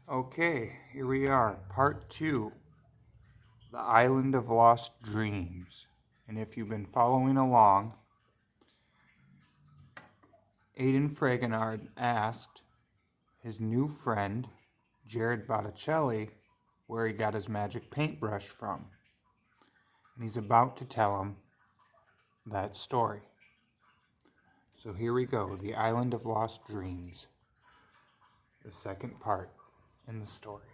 Okay, here we are, part 2, The Island of Lost Dreams. And if you've been following along, Aidan Fragonard asked his new friend, Jared Botticelli, where he got his magic paintbrush from. And he's about to tell him that story. So here we go, The Island of Lost Dreams, the second part in the story.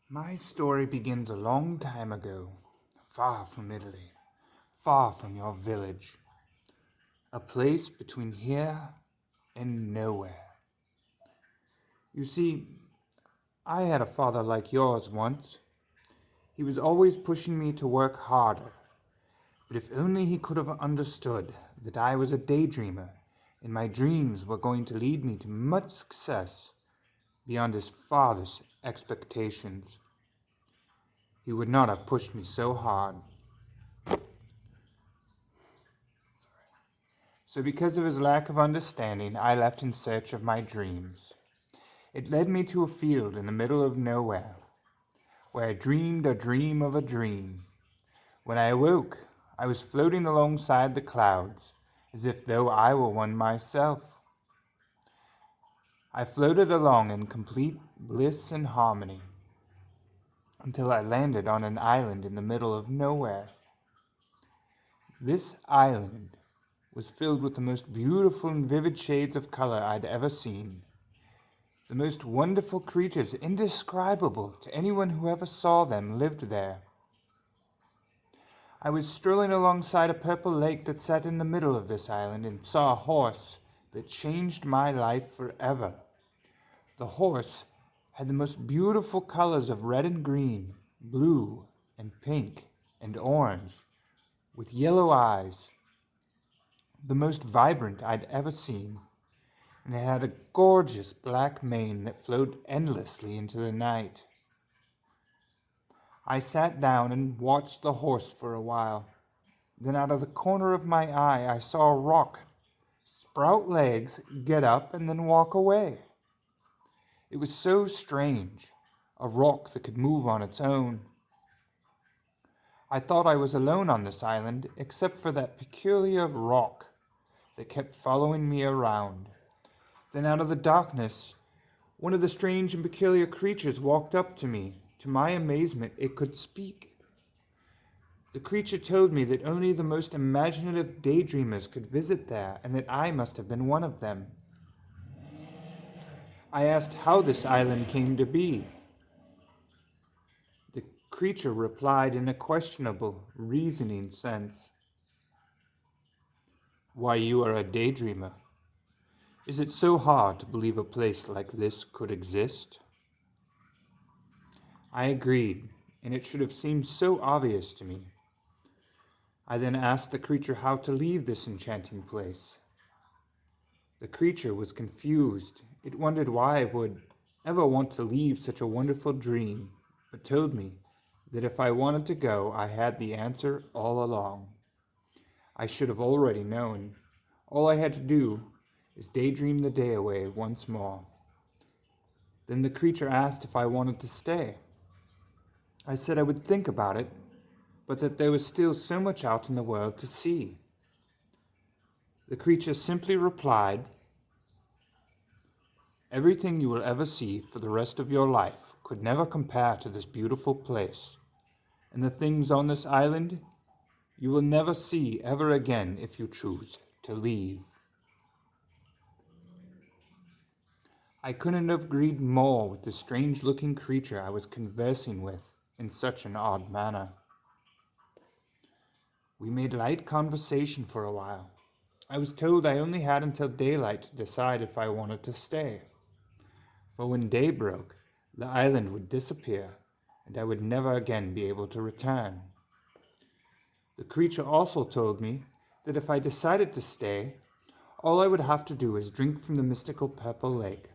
My story begins a long time ago, far from Italy, far from your village, a place between here and nowhere. You see, I had a father like yours once. He was always pushing me to work harder, but if only he could have understood that I was a daydreamer and my dreams were going to lead me to much success beyond his father's expectations, he would not have pushed me so hard. So because of his lack of understanding, I left in search of my dreams. It led me to a field in the middle of nowhere, where I dreamed a dream of a dream. When I awoke, I was floating alongside the clouds, as if though I were one myself. I floated along in complete bliss and harmony, until I landed on an island in the middle of nowhere. This island was filled with the most beautiful and vivid shades of color I'd ever seen. The most wonderful creatures, indescribable to anyone who ever saw them, lived there. I was strolling alongside a purple lake that sat in the middle of this island and saw a horse that changed my life forever. The horse had the most beautiful colors of red and green, blue and pink and orange, with yellow eyes, the most vibrant I'd ever seen, and it had a gorgeous black mane that flowed endlessly into the night. I sat down and watched the horse for a while. Then out of the corner of my eye, I saw a rock sprout legs, get up, and then walk away. It was so strange, a rock that could move on its own. I thought I was alone on this island, except for that peculiar rock that kept following me around. Then out of the darkness, one of the strange and peculiar creatures walked up to me. To my amazement, it could speak. The creature told me that only the most imaginative daydreamers could visit there, and that I must have been one of them. I asked how this island came to be. The creature replied in a questionable, reasoning sense. Why, you are a daydreamer. Is it so hard to believe a place like this could exist? I agreed, and it should have seemed so obvious to me. I then asked the creature how to leave this enchanting place. The creature was confused. It wondered why I would ever want to leave such a wonderful dream, but told me that if I wanted to go, I had the answer all along. I should have already known. All I had to do is daydream the day away once more. Then the creature asked if I wanted to stay. I said I would think about it, but that there was still so much out in the world to see. The creature simply replied, everything you will ever see for the rest of your life could never compare to this beautiful place, and the things on this island you will never see ever again if you choose to leave. I couldn't have agreed more with the strange-looking creature I was conversing with in such an odd manner. We made light conversation for a while. I was told I only had until daylight to decide if I wanted to stay. For when day broke, the island would disappear, and I would never again be able to return. The creature also told me that if I decided to stay, all I would have to do is drink from the mystical purple lake,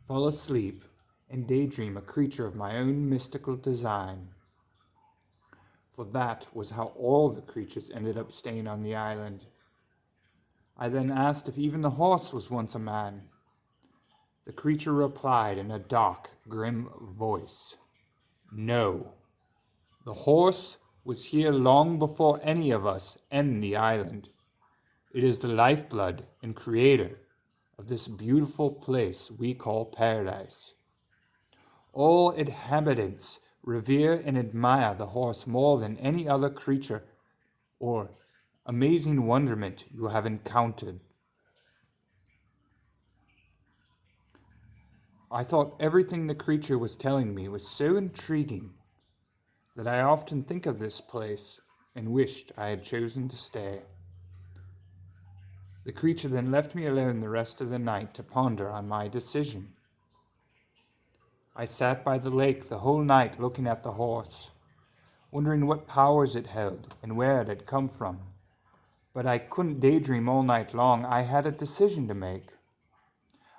fall asleep, and daydream a creature of my own mystical design. For that was how all the creatures ended up staying on the island. I then asked if even the horse was once a man. The creature replied in a dark, grim voice, "No, the horse was here long before any of us en the island. It is the lifeblood and creator of this beautiful place we call paradise. All inhabitants revere and admire the horse more than any other creature or amazing wonderment you have encountered." I thought everything the creature was telling me was so intriguing that I often think of this place and wished I had chosen to stay. The creature then left me alone the rest of the night to ponder on my decision. I sat by the lake the whole night looking at the horse, wondering what powers it held and where it had come from. But I couldn't daydream all night long. I had a decision to make.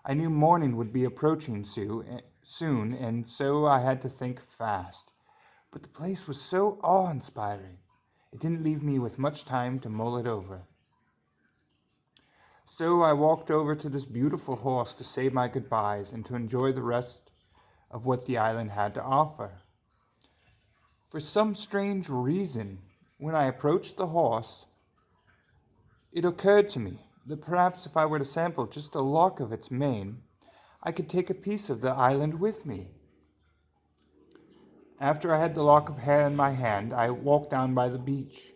I knew morning would be approaching soon, and so I had to think fast. But the place was so awe-inspiring, it didn't leave me with much time to mull it over. So I walked over to this beautiful horse to say my goodbyes and to enjoy the rest of what the island had to offer. For some strange reason, when I approached the horse, it occurred to me that perhaps if I were to sample just a lock of its mane, I could take a piece of the island with me. After I had the lock of hair in my hand, I walked down by the beach.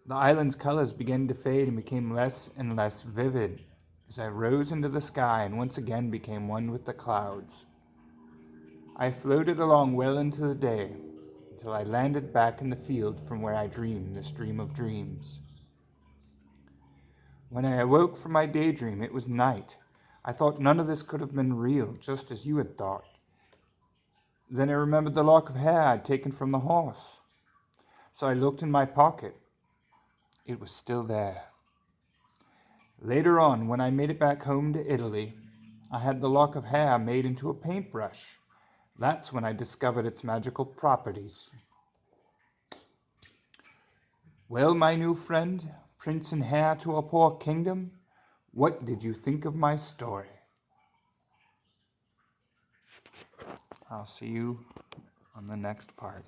The island's colors began to fade and became less and less vivid as I rose into the sky and once again became one with the clouds. I floated along well into the day until I landed back in the field from where I dreamed this dream of dreams. When I awoke from my daydream, it was night. I thought none of this could have been real, just as you had thought. Then I remembered the lock of hair I'd taken from the horse. So I looked in my pocket. It was still there. Later on, when I made it back home to Italy, I had the lock of hair made into a paintbrush. That's when I discovered its magical properties. Well, my new friend, prince and heir to a poor kingdom, what did you think of my story? I'll see you on the next part.